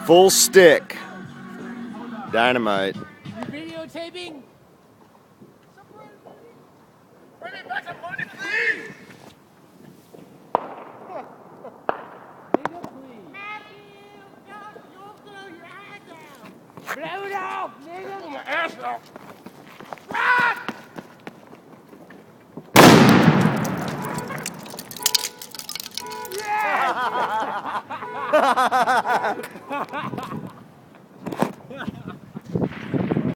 Full stick. Dynamite. You videotaping? Bring me back some money, please! Nigga, please. Blow it off, nigga! Pull my ass off! Run! Yeah!